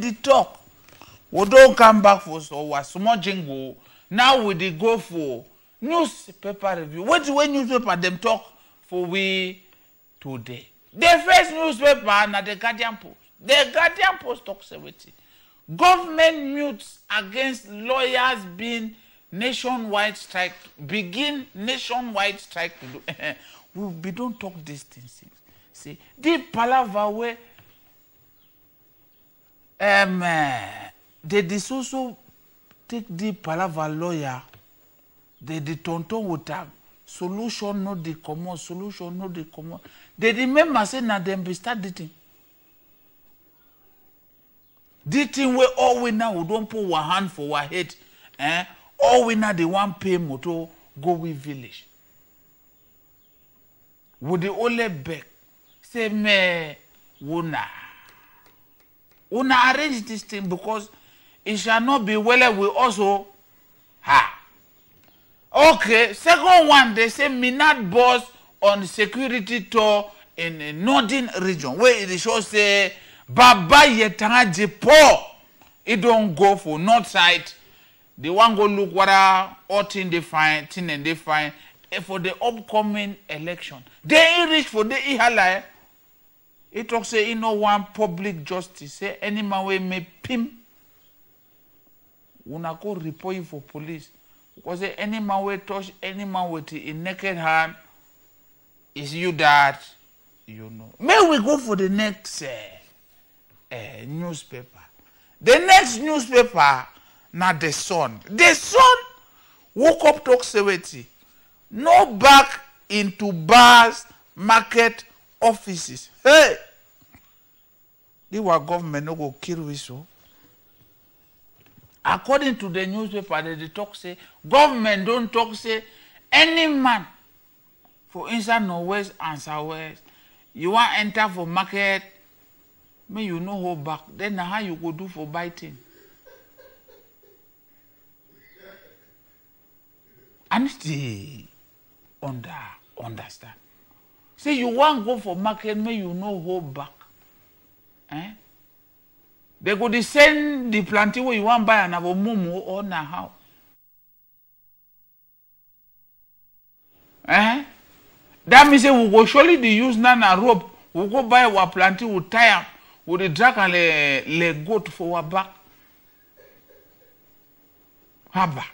the talk. We don't come back for so what small jingle. Now we dey go for newspaper review. What when newspaper them talk for we today? The first newspaper na the Guardian Post. The Guardian Post talks about it. Government mutes against lawyers being nationwide strike. Begin nationwide strike to do. We don't talk these things. See, the palaver where they also take the palaver lawyer, they tonton with them. Solution not the common, solution not the common. They remember saying that them be start dating. Dating where all we now we don't put our hand for our head. All we now they want pay moto go with village. Would the only beg say me una arrange this thing because it shall not be well we also ha. Okay, second one they say Minad boss on security tour in the northern region where it shows say Baba Yetanga Jepo. It don't go for north side. They want go look what all thing they find, thing and they find for the upcoming election. They reach for the ihala. It talks say you know one public justice say any man we may pim. Una go report you for police. Because any man will touch any man with a naked hand is you that you know. May we go for the next newspaper. The next newspaper, now the Sun. The Sun woke up talk 70. No back into bars, market, offices. Hey! This was government no go kill we so. According to the newspaper, they talk say, government don't talk say, any man for inside northwest and southwest, you want enter for market, may you know hold back. Then how you go do for biting? And the understand. Say you want go for market, may you know hold back. They go to send the plantain where you want buy and have a mumu or na how. That means we go surely the use nana rope. We go buy our plantain, we tie up, we the drag and le goat for our back. Haba.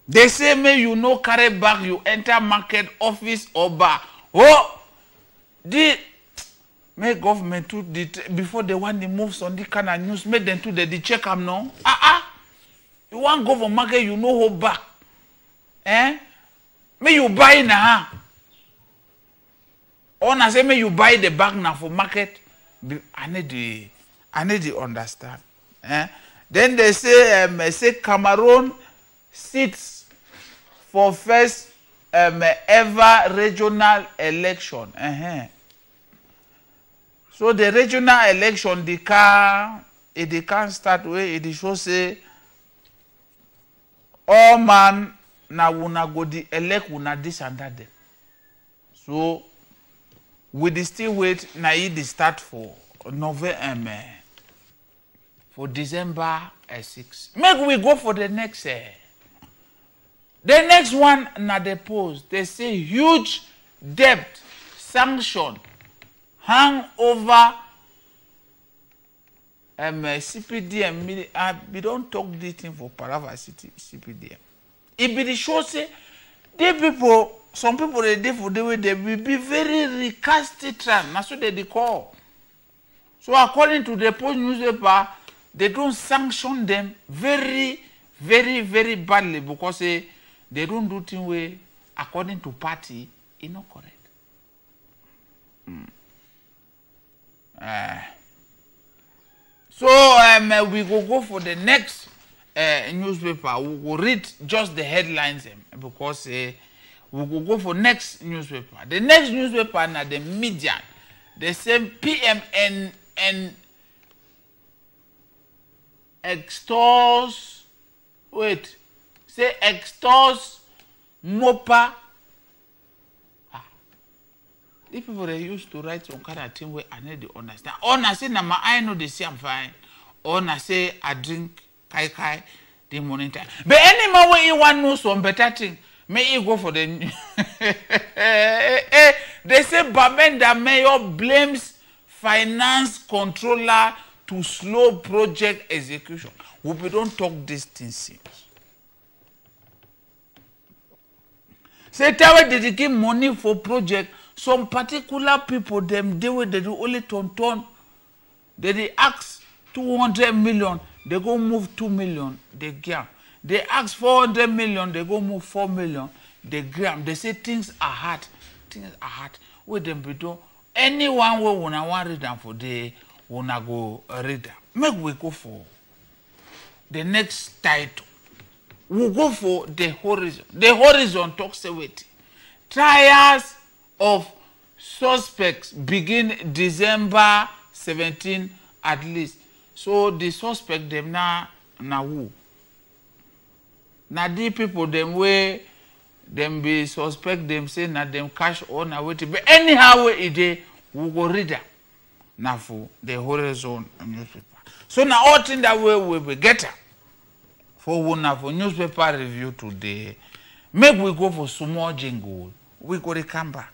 They say may you no carry back, you enter market, office or bar. Oh, the make government to before they want to move on the kind of news, make them to the check them now. You want go for market, you know hold back. May you buy now. Or na say may you buy the bag now for market. I need to understand. Then they say Cameroon sits for first ever regional election. So the regional election, they can't start where it shows say all man na wuna go the elect wuna this and that. So we still wait na it start for November for December 6. Make we go for the next. The next one na the post. They say huge debt sanction hang over CPDM. We don't talk this thing for Palava City CPDM. It be the show say they people, some people they do for the way they will be very recalcitrant. That's what they call. So according to the Post newspaper, they don't sanction them very, very, very badly because they don't do things way according to party. It's not correct. So we go for the next newspaper. We will read just the headlines because we will go for next newspaper. The next newspaper na the Median. The same PMN extors extors Mopa. The people they used to write some kind of thing where I need to understand. Or na say na my eye know they say I'm fine. Or na say I drink kai the morning time. But any man where you want know some better thing, may you go for the they say Bamenda Mayor blames finance controller to slow project execution. We don't talk these things serious. Say Tawe dedicate money for project. Some particular people them they do only ton. They ask 200 million, they go move 2 million, they gram. They ask 400 million, they go move 4 million, they gram. They say things are hard. Things are hard. With them be do anyone will wanna read them for the wanna go read them. Make we go for the next title. We go for the horizon. The horizon talks about trials of suspects begin December 17 at least. So the suspect them na who? Na the people them way them be suspect them say na them cash or na wait. But anyhow way it dey we go read them. Na for the horizon newspaper. So now all thing that way we be get am. For one for newspaper review today. Make we go for small jingle. We go to come back.